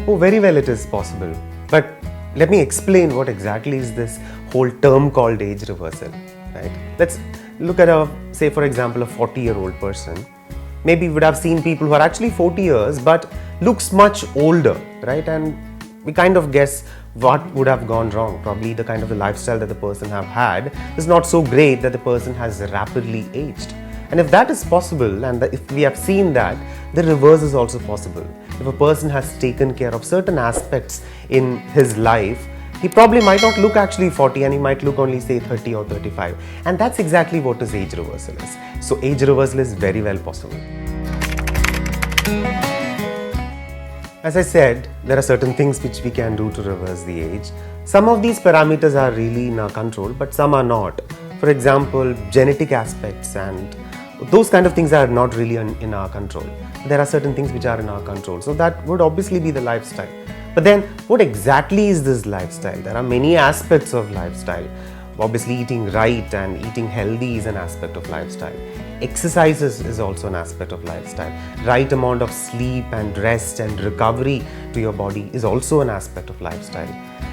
Oh, very well it is possible. But let me explain what exactly is this whole term called age reversal, right? Let's look at say for example, a 40-year-old person. Maybe we would have seen people who are actually 40 years but looks much older, right? And we kind of guess what would have gone wrong. Probably the kind of the lifestyle that the person have had is not so great that the person has rapidly aged. And if that is possible, and if we have seen that, the reverse is also possible. If a person has taken care of certain aspects in his life, he probably might not look actually 40 and he might look only say 30 or 35. And that's exactly what is age reversal is. So age reversal is very well possible. As I said, there are certain things which we can do to reverse the age. Some of these parameters are really in our control, but some are not. For example, genetic aspects and those kind of things are not really in our control. There are certain things which are in our control. So that would obviously be the lifestyle. But then what exactly is this lifestyle? There are many aspects of lifestyle. Obviously eating right and eating healthy is an aspect of lifestyle. Exercises is also an aspect of lifestyle. Right amount of sleep and rest and recovery to your body is also an aspect of lifestyle.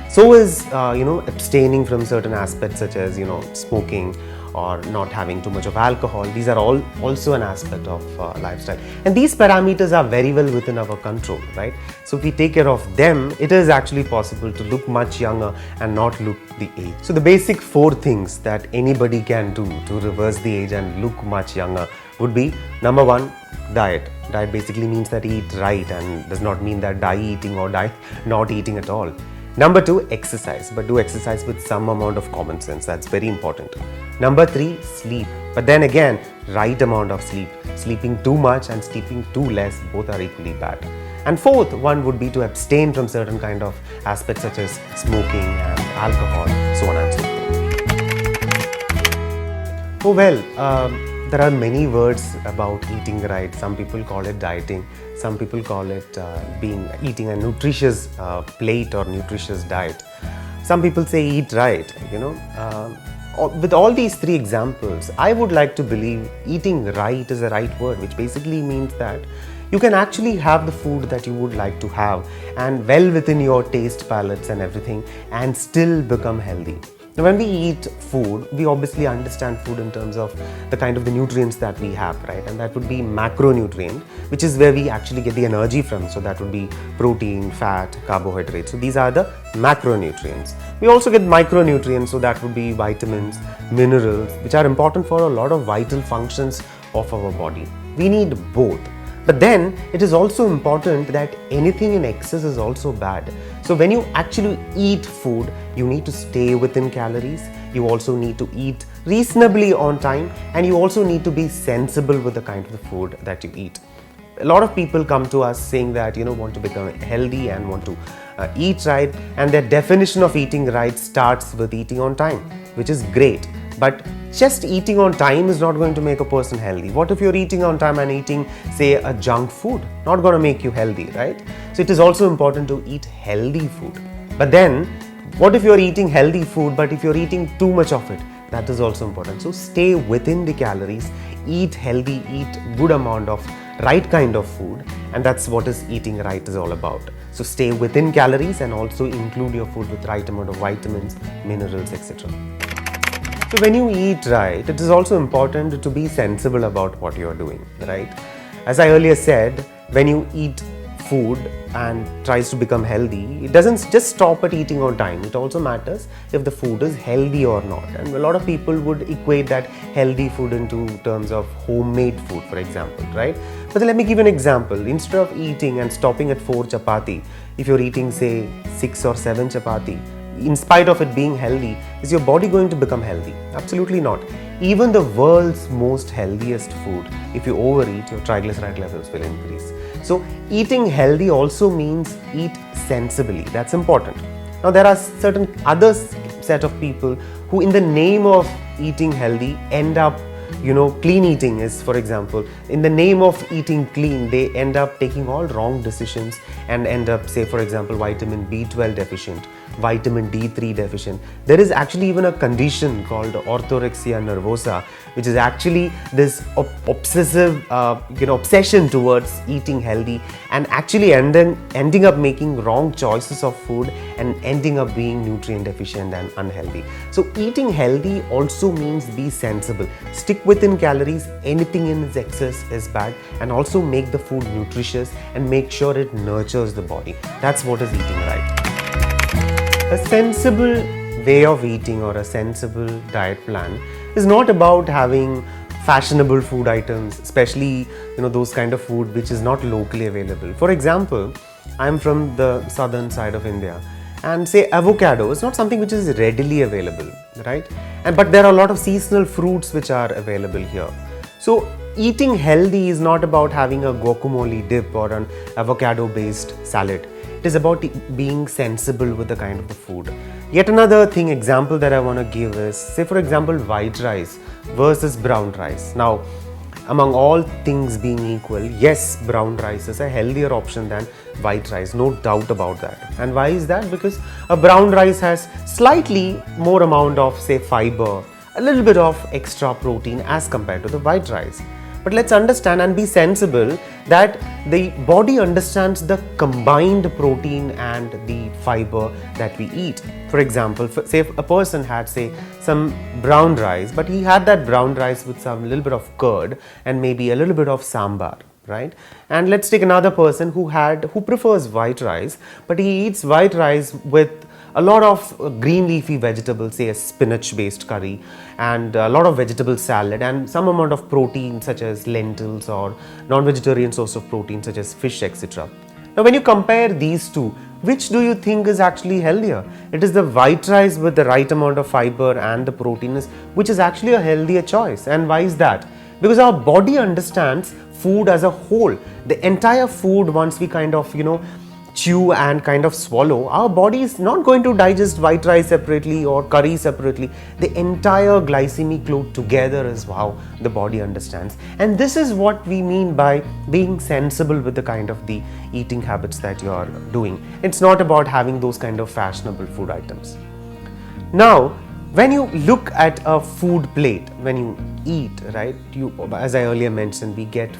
So is abstaining from certain aspects such as smoking or not having too much of alcohol. These are all also an aspect of lifestyle, and these parameters are very well within our control, right? So if we take care of them, it is actually possible to look much younger and not look the age. So the basic 4 things that anybody can do to reverse the age and look much younger would be: number 1, diet. Diet basically means that eat right and does not mean that die eating or die not eating at all. Number 2, exercise, but do exercise with some amount of common sense. That's very important. Number 3, sleep, but then again, right amount of sleep. Sleeping too much and sleeping too less, both are equally bad. And 4th one would be to abstain from certain kind of aspects such as smoking and alcohol, so on and so forth. Oh well, there are many words about eating right. Some people call it dieting. Some people call it eating a nutritious plate or nutritious diet. Some people say eat right, With all these 3 examples, I would like to believe eating right is the right word, which basically means that you can actually have the food that you would like to have and well within your taste palettes and everything and still become healthy. Now, when we eat food, we obviously understand food in terms of the kind of the nutrients that we have, right? And that would be macronutrient, which is where we actually get the energy from. So that would be protein, fat, carbohydrates. So these are the macronutrients. We also get micronutrients, so that would be vitamins, minerals, which are important for a lot of vital functions of our body. We need both. But then it is also important that anything in excess is also bad. So when you actually eat food, you need to stay within calories. You also need to eat reasonably on time, and you also need to be sensible with the kind of the food that you eat. A lot of people come to us saying that want to become healthy and want to eat right, and their definition of eating right starts with eating on time, which is great. But just eating on time is not going to make a person healthy. What if you're eating on time and eating, say, a junk food? Not going to make you healthy, right? So it is also important to eat healthy food. But then, what if you're eating healthy food, but if you're eating too much of it? That is also important. So stay within the calories, eat healthy, eat good amount of right kind of food, and that's what is eating right is all about. So stay within calories and also include your food with right amount of vitamins, minerals, etc. So when you eat right, it is also important to be sensible about what you're doing, right? As I earlier said, when you eat food and tries to become healthy, it doesn't just stop at eating on time. It also matters if the food is healthy or not. And a lot of people would equate that healthy food into terms of homemade food, for example, right? But let me give you an example. Instead of eating and stopping at 4 chapati, if you're eating, say, 6 or 7 chapati, in spite of it being healthy, is your body going to become healthy? Absolutely not. Even the world's most healthiest food, if you overeat, your triglyceride levels will increase. So eating healthy also means eat sensibly. That's important. Now there are certain other set of people who in the name of eating healthy end up clean eating is, for example, in the name of eating clean, they end up taking all wrong decisions and end up, say, for example, vitamin B12 deficient, vitamin D3 deficient. There is actually even a condition called orthorexia nervosa, which is actually this obsessive obsession towards eating healthy, and actually ending up making wrong choices of food and ending up being nutrient deficient and unhealthy. So eating healthy also means be sensible. Stick within calories. Anything in its excess is bad, and also make the food nutritious and make sure it nurtures the body. That's what is eating right. A sensible way of eating or a sensible diet plan is not about having fashionable food items, especially those kind of food which is not locally available. For example, I'm from the southern side of India, and say avocado is not something which is readily available, right? But there are a lot of seasonal fruits which are available here. So eating healthy is not about having a guacamole dip or an avocado based salad. It is about being sensible with the kind of the food. Yet another example that I want to give is, say for example, white rice versus brown rice. Now, among all things being equal, yes, brown rice is a healthier option than white rice, no doubt about that. And why is that? Because a brown rice has slightly more amount of, say, fiber, a little bit of extra protein as compared to the white rice. But let's understand and be sensible that the body understands the combined protein and the fiber that we eat. For example, say if a person had, say, some brown rice, but he had that brown rice with some little bit of curd and maybe a little bit of sambar, right? And let's take another person who prefers white rice, but he eats white rice with a lot of green leafy vegetables, say a spinach based curry, and a lot of vegetable salad, and some amount of protein such as lentils or non-vegetarian source of protein such as fish, etc. Now when you compare these two, which do you think is actually healthier? It is the white rice with the right amount of fiber and the protein, which is actually a healthier choice. And why is that? Because our body understands food as a whole. The entire food, once we kind of chew and kind of swallow, our body is not going to digest white rice separately or curry separately. The entire glycemic load together is how the body understands. And this is what we mean by being sensible with the kind of the eating habits that you are doing. It's not about having those kind of fashionable food items. Now, when you look at a food plate, when you eat, right, as I earlier mentioned, we get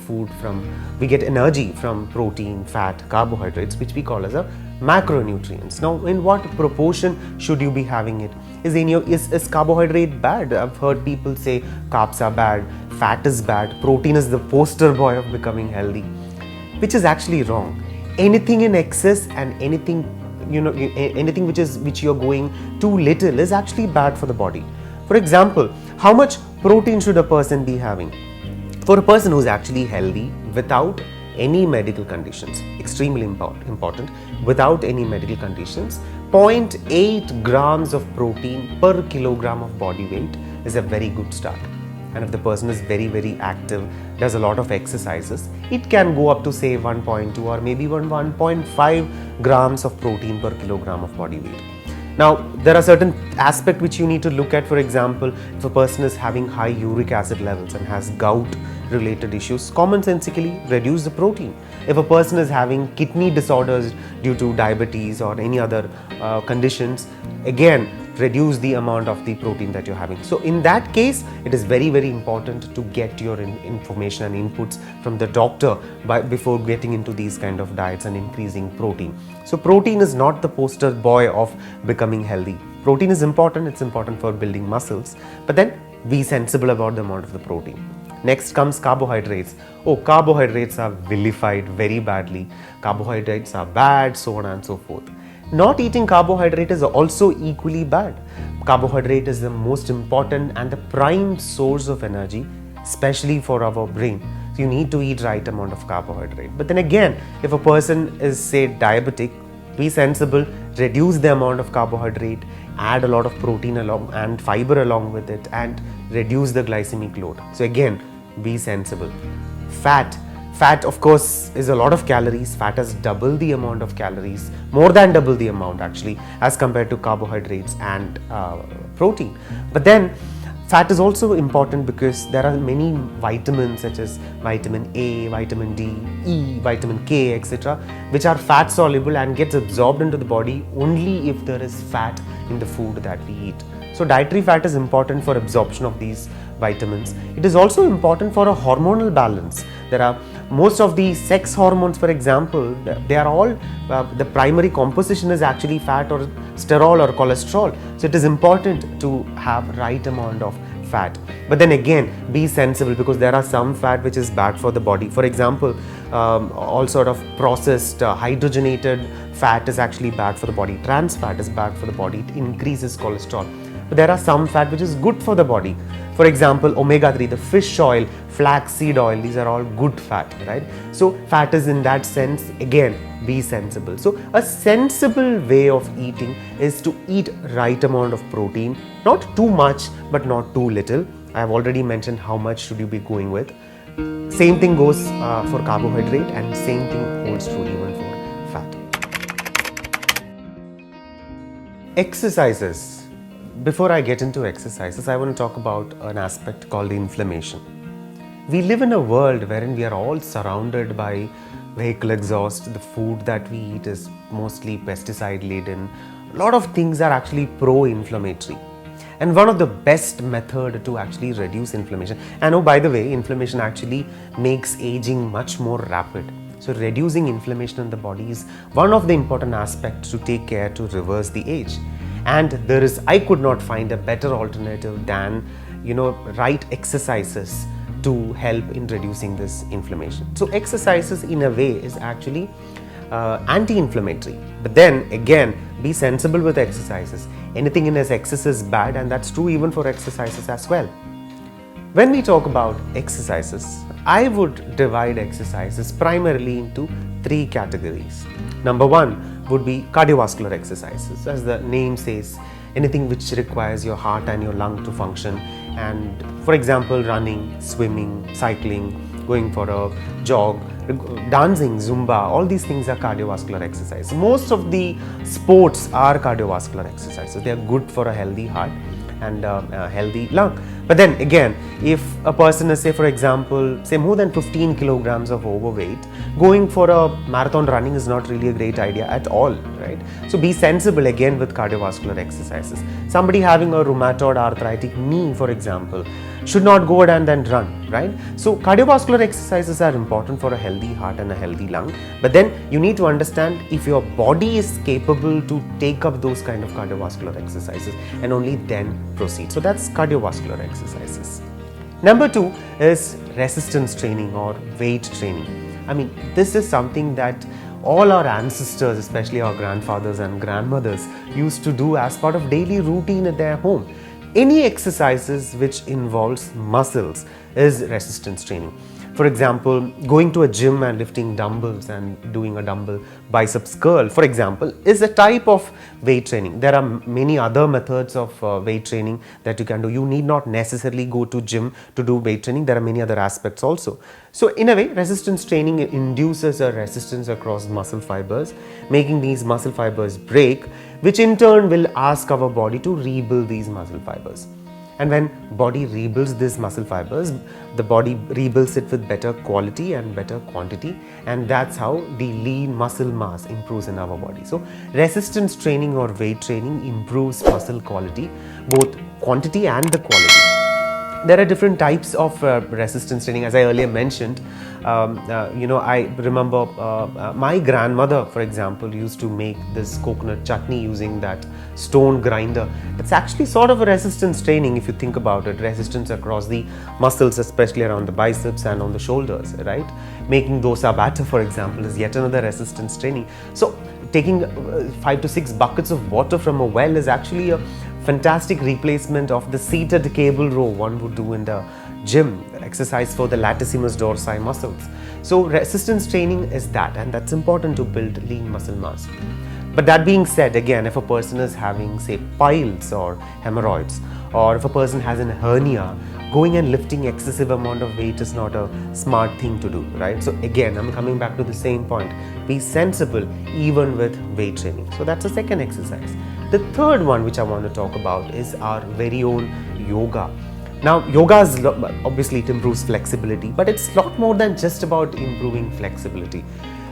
energy from protein, fat, carbohydrates, which we call as a macronutrients. Now, in what proportion should you be having it? Is carbohydrate bad? I've heard people say carbs are bad, fat is bad, protein is the poster boy of becoming healthy, which is actually wrong. Anything in excess and anything which you're going too little is actually bad for the body. For example, how much protein should a person be having? For a person who's actually healthy without any medical conditions, extremely important, without any medical conditions, 0.8 grams of protein per kilogram of body weight is a very good start. And if the person is very, very active, does a lot of exercises, it can go up to say 1.2 or maybe 1.5 grams of protein per kilogram of body weight. Now, there are certain aspects which you need to look at. For example, if a person is having high uric acid levels and has gout related issues, commonsensically reduce the protein. If a person is having kidney disorders due to diabetes or any other conditions, again, reduce the amount of the protein that you're having. So in that case, it is very, very important to get your information and inputs from the doctor before getting into these kind of diets and increasing protein. So protein is not the poster boy of becoming healthy. Protein is important, it's important for building muscles, but then be sensible about the amount of the protein. Next comes carbohydrates. Oh, carbohydrates are vilified very badly. Carbohydrates are bad, so on and so forth. Not eating carbohydrate is also equally bad. Carbohydrate is the most important and the prime source of energy, especially for our brain. So you need to eat right amount of carbohydrate. But then again, if a person is, say, diabetic, be sensible, reduce the amount of carbohydrate, add a lot of protein along and fiber along with it, and reduce the glycemic load. So again, be sensible. Fat, of course, is a lot of calories. Fat has double the amount of calories, more than double the amount actually, as compared to carbohydrates and protein. But then Fat is also important because there are many vitamins such as vitamin A, vitamin D, E, vitamin K, etc., which are fat soluble and gets absorbed into the body only if there is fat in the food that we eat. So dietary fat is important for absorption of these vitamins. It is also important for a hormonal balance. There are most of the sex hormones, for example, they are all the primary composition is actually fat or sterol or cholesterol. So it is important to have right amount of fat. But then again, be sensible, because there are some fat which is bad for the body. For example, all sort of processed hydrogenated fat is actually bad for the body. Trans fat is bad for the body. It increases cholesterol. But there are some fat which is good for the body. For example, omega-3, the fish oil, flaxseed oil, these are all good fat, right? So fat is, in that sense, again, be sensible. So a sensible way of eating is to eat right amount of protein, not too much but not too little. I have already mentioned how much should you be going with. Same thing goes for carbohydrate, and same thing holds true even for fat. Exercises. Before I get into exercises, I want to talk about an aspect called inflammation. We live in a world wherein we are all surrounded by vehicle exhaust. The food that we eat is mostly pesticide laden. A lot of things are actually pro-inflammatory. And one of the best method to actually reduce inflammation, and oh, by the way, inflammation actually makes aging much more rapid. So reducing inflammation in the body is one of the important aspects to take care to reverse the age. And I could not find a better alternative than, right exercises to help in reducing this inflammation. So exercises in a way is actually anti-inflammatory. But then again, be sensible with exercises. Anything in excess is bad, and that's true even for exercises as well. When we talk about exercises, I would divide exercises primarily into 3 categories. Number 1 would be cardiovascular exercises. As the name says, anything which requires your heart and your lung to function. And for example, running, swimming, cycling, going for a jog, dancing, Zumba, all these things are cardiovascular exercises. Most of the sports are cardiovascular exercises. They are good for a healthy heart and a healthy lung. But then again, if a person is, say for example, say more than 15 kilograms of overweight, going for a marathon running is not really a great idea at all, right? So be sensible again with cardiovascular exercises. Somebody having a rheumatoid arthritic knee, for example, should not go and then run, right? So cardiovascular exercises are important for a healthy heart and a healthy lung. But then you need to understand if your body is capable to take up those kind of cardiovascular exercises, and only then proceed. So that's cardiovascular exercises. Number 2 is resistance training or weight training. I mean, this is something that all our ancestors, especially our grandfathers and grandmothers, used to do as part of daily routine at their home. Any exercises which involves muscles is resistance training. For example, going to a gym and lifting dumbbells and doing a dumbbell biceps curl, for example, is a type of weight training. There are many other methods of weight training that you can do. You need not necessarily go to gym to do weight training. There are many other aspects also. So in a way, resistance training induces a resistance across muscle fibers, making these muscle fibers break, which in turn will ask our body to rebuild these muscle fibers. And when body rebuilds these muscle fibers, the body rebuilds it with better quality and better quantity, and that's how the lean muscle mass improves in our body. So resistance training or weight training improves muscle quality, both quantity and the quality. There are different types of resistance training, as I earlier mentioned. I remember my grandmother, for example, used to make this coconut chutney using that stone grinder. It's actually sort of a resistance training if you think about it. Resistance across the muscles, especially around the biceps and on the shoulders, right? Making dosa batter, for example, is yet another resistance training. So taking 5 to 6 buckets of water from a well is actually a fantastic replacement of the seated cable row one would do in the gym, exercise for the latissimus dorsi muscles. So resistance training is that, and that's important to build lean muscle mass. But that being said, again, if a person is having, say, piles or hemorrhoids, or if a person has a hernia, going and lifting excessive amount of weight is not a smart thing to do, right? So again, I'm coming back to the same point. Be sensible even with weight training. So that's the second exercise. The third one which I want to talk about is our very own yoga. Now, yoga is obviously it improves flexibility, but it's a lot more than just about improving flexibility.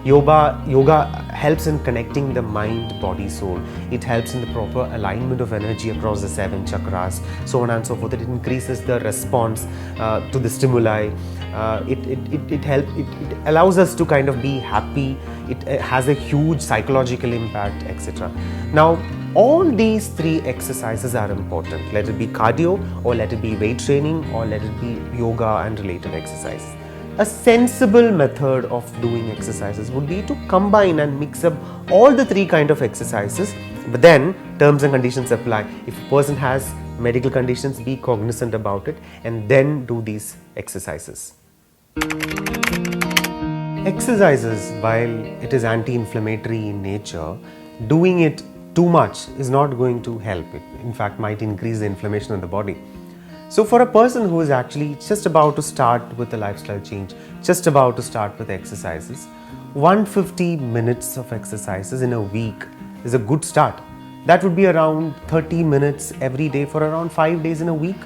Yoga helps in connecting the mind, body, soul. It helps in the proper alignment of energy across the 7 chakras, so on and so forth. It increases the response to the stimuli. It allows us to kind of be happy. It has a huge psychological impact, etc. Now, all these 3 exercises are important. Let it be cardio, or let it be weight training, or let it be yoga and related exercises. A sensible method of doing exercises would be to combine and mix up all the 3 kind of exercises, but then terms and conditions apply. If a person has medical conditions, be cognizant about it and then do these exercises. Exercises, while it is anti-inflammatory in nature, doing it too much is not going to help. It in fact might increase the inflammation in the body. So for a person who is actually just about to start with a lifestyle change, just about to start with exercises, 150 minutes of exercises in a week is a good start. That would be around 30 minutes every day for around 5 days in a week.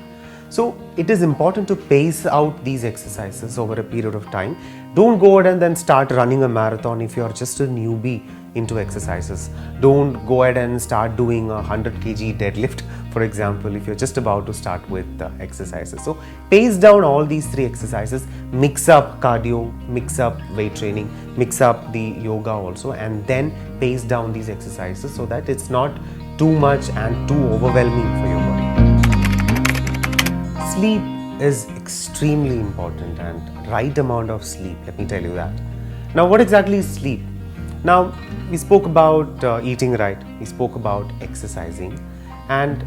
So it is important to pace out these exercises over a period of time. Don't go ahead and then start running a marathon if you are just a newbie into exercises. Don't go ahead and start doing a 100 kg deadlift, for example, if you're just about to start with exercises. So pace down all these 3 exercises, mix up cardio, mix up weight training, mix up the yoga also, and then pace down these exercises so that it's not too much and too overwhelming for your body. Sleep is extremely important, and right amount of sleep, let me tell you that. Now, what exactly is sleep? Now, we spoke about eating right, we spoke about exercising, and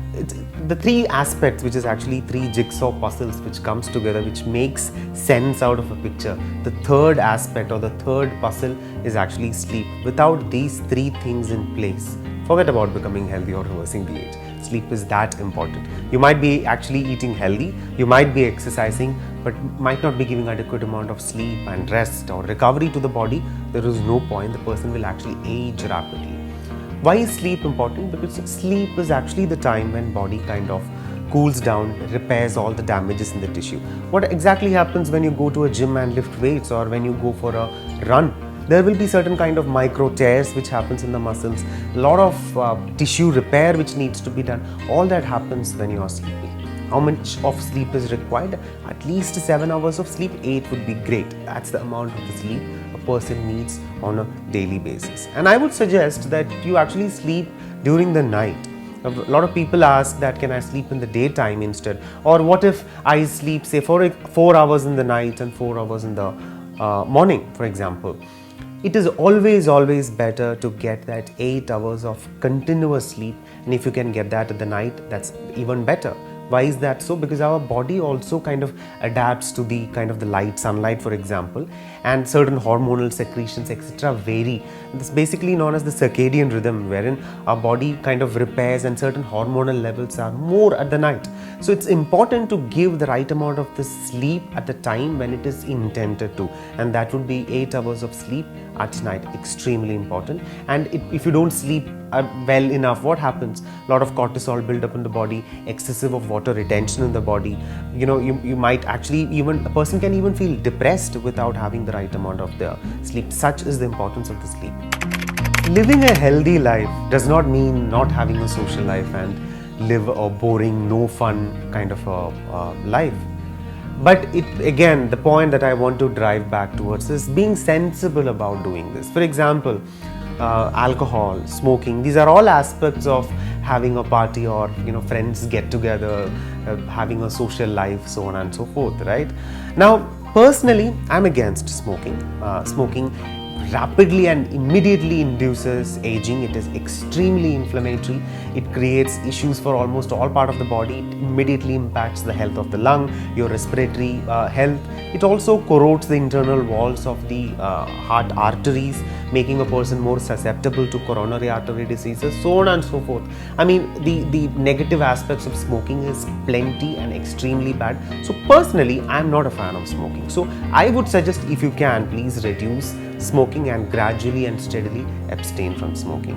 the 3 aspects, which is actually 3 jigsaw puzzles which comes together, which makes sense out of a picture. The 3rd aspect or the 3rd puzzle is actually sleep. Without these 3 things in place, forget about becoming healthy or reversing the age. Sleep is that important. You might be actually eating healthy, you might be exercising, but might not be giving adequate amount of sleep and rest or recovery to the body. There is no point. The person will actually age rapidly. Why is sleep important? Because sleep is actually the time when body kind of cools down, repairs all the damages in the tissue. What exactly happens when you go to a gym and lift weights, or when you go for a run? There will be certain kind of micro tears which happens in the muscles, a lot of tissue repair which needs to be done. All that happens when you are sleeping. How much of sleep is required? At least 7 hours of sleep. 8 would be great. That's the amount of the sleep a person needs on a daily basis. And I would suggest that you actually sleep during the night. A lot of people ask that, can I sleep in the daytime instead? Or what if I sleep say 4 hours in the night and 4 hours in the morning, for example? It is always better to get that 8 hours of continuous sleep, and if you can get that at the night, that's even better. Why is that so? Because our body also kind of adapts to the kind of the light, sunlight for example, and certain hormonal secretions etc. vary. This is basically known as the circadian rhythm, wherein our body kind of repairs and certain hormonal levels are more at the night. So it's important to give the right amount of the sleep at the time when it is intended to, and that would be 8 hours of sleep at night. Extremely important. And if you don't sleep well enough, what happens? A lot of cortisol build up in the body, excessive of water retention in the body. You might actually, even a person can even feel depressed without having the right amount of the sleep. Such is the importance of the sleep. Living a healthy life does not mean not having a social life and live a boring, no fun kind of a life. But again, the point that I want to drive back towards is being sensible about doing this. For example, alcohol, smoking, these are all aspects of having a party, or friends get together, having a social life, so on and so forth, right? Now, personally, I'm against smoking. Smoking rapidly and immediately induces aging. It is extremely inflammatory. It creates issues for almost all part of the body. It immediately impacts the health of the lung, your respiratory health. It also corrodes the internal walls of the heart arteries, making a person more susceptible to coronary artery diseases, so on and so forth. I mean, the negative aspects of smoking is plenty and extremely bad. So personally, I'm not a fan of smoking. So I would suggest, if you can, please reduce smoking and gradually and steadily abstain from smoking.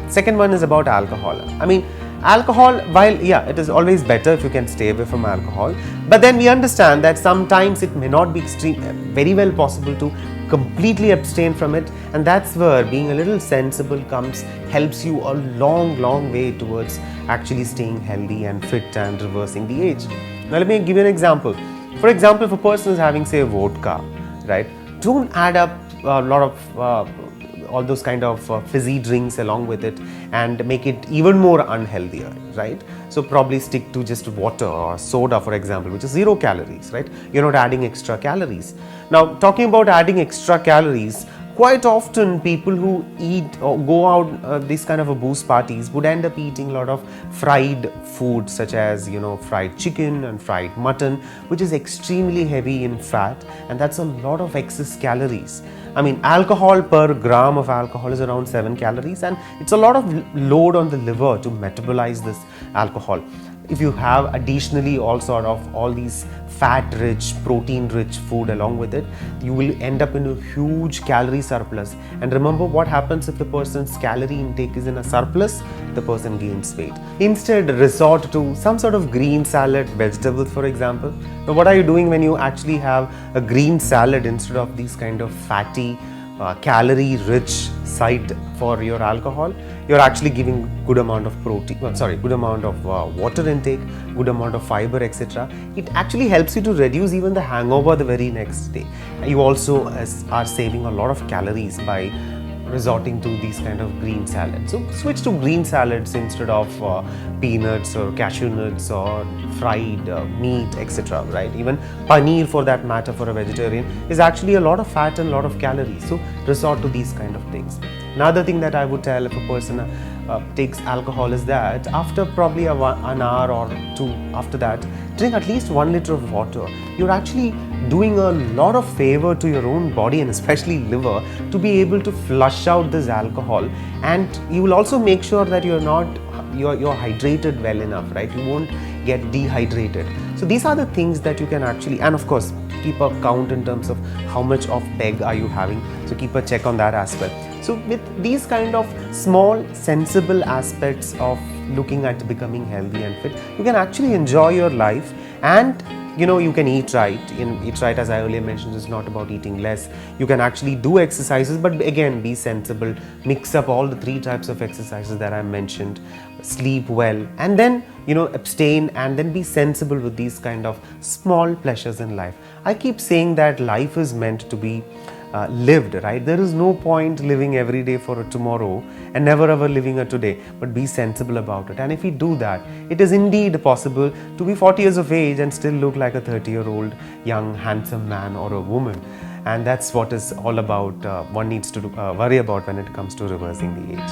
Second one is about alcohol. I mean, Alcohol, while yeah, it is always better if you can stay away from alcohol, but then we understand that sometimes it may not be very well possible to completely abstain from it, and that's where being a little sensible helps you a long way towards actually staying healthy and fit and reversing the age. Now let me give you an example. For example, if a person is having, say, vodka, right, don't add up a lot of all those kind of fizzy drinks along with it and make it even more unhealthier, right? So probably stick to just water or soda, for example, which is 0 calories, right? You're not adding extra calories. Now, talking about adding extra calories, quite often people who eat or go out these kind of a booze parties would end up eating a lot of fried food, such as, you know, fried chicken and fried mutton, which is extremely heavy in fat, and that's a lot of excess calories. I mean, alcohol per gram of alcohol is around 7 calories, and it's a lot of load on the liver to metabolize this alcohol. If you have additionally all these fat-rich, protein-rich food along with it, you will end up in a huge calorie surplus. And remember what happens if the person's calorie intake is in a surplus? The person gains weight. Instead, resort to some sort of green salad, vegetables, for example. Now, what are you doing when you actually have a green salad instead of these kind of fatty, calorie-rich side for your alcohol? You're actually giving good amount of good amount of water intake, good amount of fiber, etc. It actually helps you to reduce even the hangover the very next day. You also are saving a lot of calories by resorting to these kind of green salads. So switch to green salads instead of peanuts or cashew nuts or fried meat, etc. Right? Even paneer, for that matter, for a vegetarian, is actually a lot of fat and a lot of calories. So resort to these kind of things. Another thing that I would tell if a person takes alcohol is that after probably an hour or two after that, drink at least 1 liter of water. You're actually doing a lot of favor to your own body and especially liver to be able to flush out this alcohol, and you will also make sure that you're hydrated well enough, right? You won't get dehydrated. So these are the things that you can actually, and of course, keep a count in terms of how much of peg are you having. So keep a check on that aspect. So with these kind of small, sensible aspects of looking at becoming healthy and fit, you can actually enjoy your life, and you can eat right. Eat right, as I earlier mentioned, is not about eating less. You can actually do exercises, but again, be sensible. Mix up all the 3 types of exercises that I mentioned. Sleep well, and then abstain, and then be sensible with these kind of small pleasures in life. I keep saying that life is meant to be lived, right? There is no point living every day for a tomorrow and never ever living a today, but be sensible about it. And if we do that, it is indeed possible to be 40 years of age and still look like a 30-year-old young handsome man or a woman. And that's what is all about one needs to worry about when it comes to reversing the age.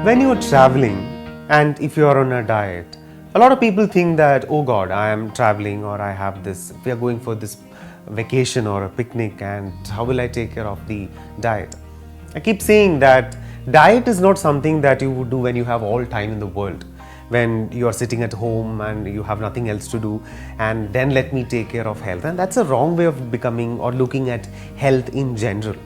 When you're traveling and if you're on a diet, a lot of people think that, oh God, I am traveling, or I have this, we are going for this vacation or a picnic, and how will I take care of the diet? I keep saying that diet is not something that you would do when you have all time in the world, when you are sitting at home and you have nothing else to do, and then let me take care of health. And that's a wrong way of becoming or looking at health in general.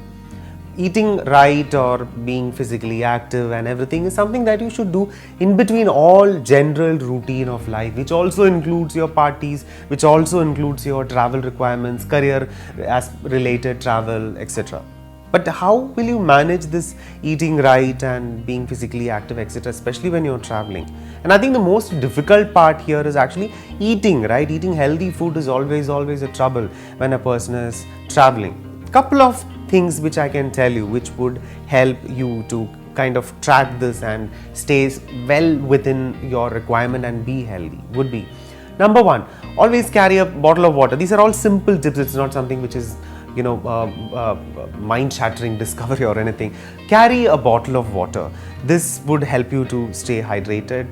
Eating right or being physically active and everything is something that you should do in between all general routine of life, which also includes your parties, which also includes your travel requirements, career as related travel, etc. But how will you manage this eating right and being physically active, etc., especially when you're traveling? And I think the most difficult part here is actually eating right. Eating healthy food is always a trouble when a person is traveling. Couple of things which I can tell you which would help you to kind of track this and stay well within your requirement and be healthy would be: number 1, always carry a bottle of water. These are all simple tips. It's not something which is mind-shattering discovery or anything. Carry a bottle of water. This would help you to stay hydrated.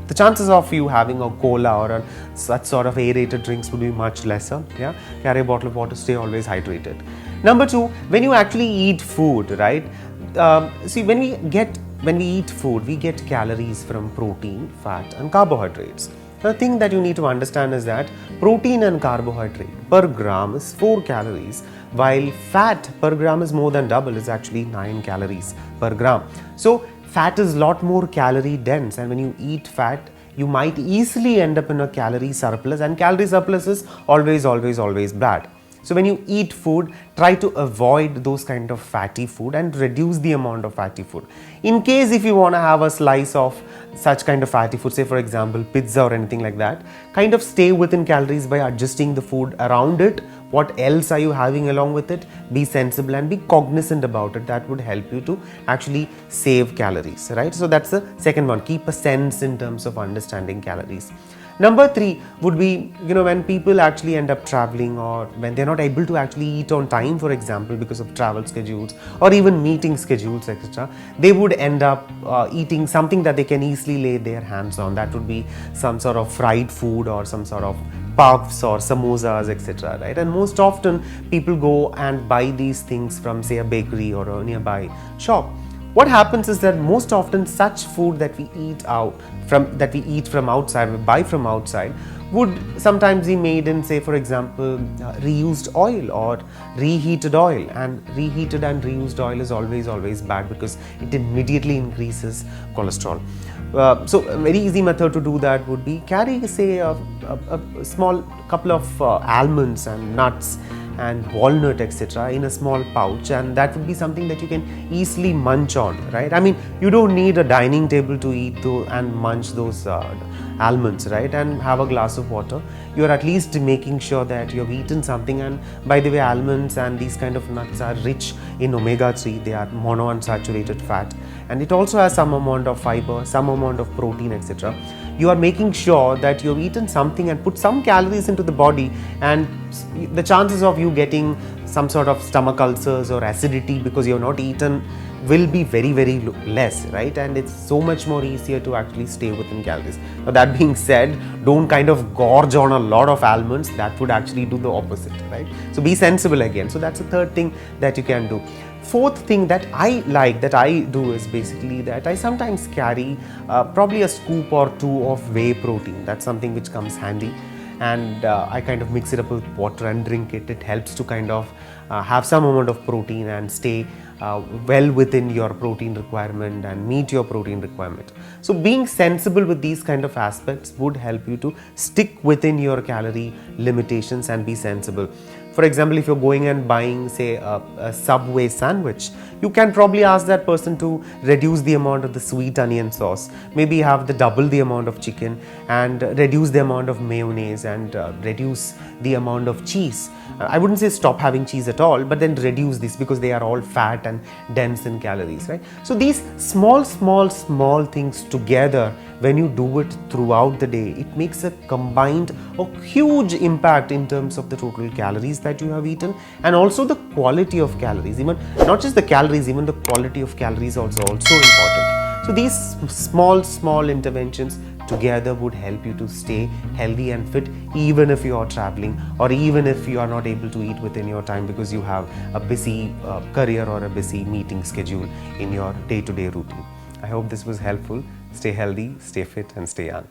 The chances of you having a cola or such sort of aerated drinks would be much lesser. Yeah, carry a bottle of water. Stay always hydrated. Number 2, when you actually eat food, right? See, when we eat food, we get calories from protein, fat, and carbohydrates. The thing that you need to understand is that protein and carbohydrate per gram is 4 calories, while fat per gram is more than double, is actually 9 calories per gram. So fat is a lot more calorie dense, and when you eat fat, you might easily end up in a calorie surplus, and calorie surplus is always bad. So when you eat food, try to avoid those kind of fatty food and reduce the amount of fatty food. In case if you want to have a slice of such kind of fatty food, say for example pizza or anything like that, kind of stay within calories by adjusting the food around it. What else are you having along with it? Be sensible and be cognizant about it. That would help you to actually save calories, right? So that's the second one. Keep a sense in terms of understanding calories. Number 3 would be, when people actually end up traveling, or when they're not able to actually eat on time, for example, because of travel schedules or even meeting schedules, etc., they would end up eating something that they can easily lay their hands on. That would be some sort of fried food or some sort of puffs or samosas, etc., right? And most often people go and buy these things from, say, a bakery or a nearby shop. What happens is that most often such food that we eat from outside, we buy from outside, would sometimes be made in, say for example, reused oil or reheated oil. And reheated and reused oil is always bad because it immediately increases cholesterol. So a very easy method to do that would be carry, say, a small couple of almonds and nuts and walnut, etc., in a small pouch, and that would be something that you can easily munch on, right? I mean, you don't need a dining table to eat and munch those almonds, right? And have a glass of water. You are at least making sure that you have eaten something. And by the way, almonds and these kind of nuts are rich in omega-3. They are monounsaturated fat, and it also has some amount of fiber, some amount of protein, etc. You are making sure that you have eaten something and put some calories into the body, and the chances of you getting some sort of stomach ulcers or acidity because you have not eaten will be very less, right? And it's so much more easier to actually stay within calories. Now that being said, don't kind of gorge on a lot of almonds. That would actually do the opposite, right? So be sensible again. So that's the third thing that you can do. Fourth thing that I do is basically that I sometimes carry probably a scoop or two of whey protein. That's something which comes handy, and I kind of mix it up with water and drink it. It helps to kind of have some amount of protein and stay well within your protein requirement and meet your protein requirement. So being sensible with these kind of aspects would help you to stick within your calorie limitations and be sensible. For example, if you're going and buying, say, a Subway sandwich, you can probably ask that person to reduce the amount of the sweet onion sauce, maybe have double the amount of chicken, and reduce the amount of mayonnaise, and reduce the amount of cheese. I wouldn't say stop having cheese at all, but then reduce this because they are all fat and dense in calories, right? So these small things together, when you do it throughout the day, it makes a combined huge impact in terms of the total calories that you have eaten, and also the quality of calories. Even not just the calories, even the quality of calories also important. So these small interventions together would help you to stay healthy and fit, even if you are traveling, or even if you are not able to eat within your time because you have a busy career or a busy meeting schedule in your day-to-day routine. I hope this was helpful. Stay healthy, stay fit, and stay young.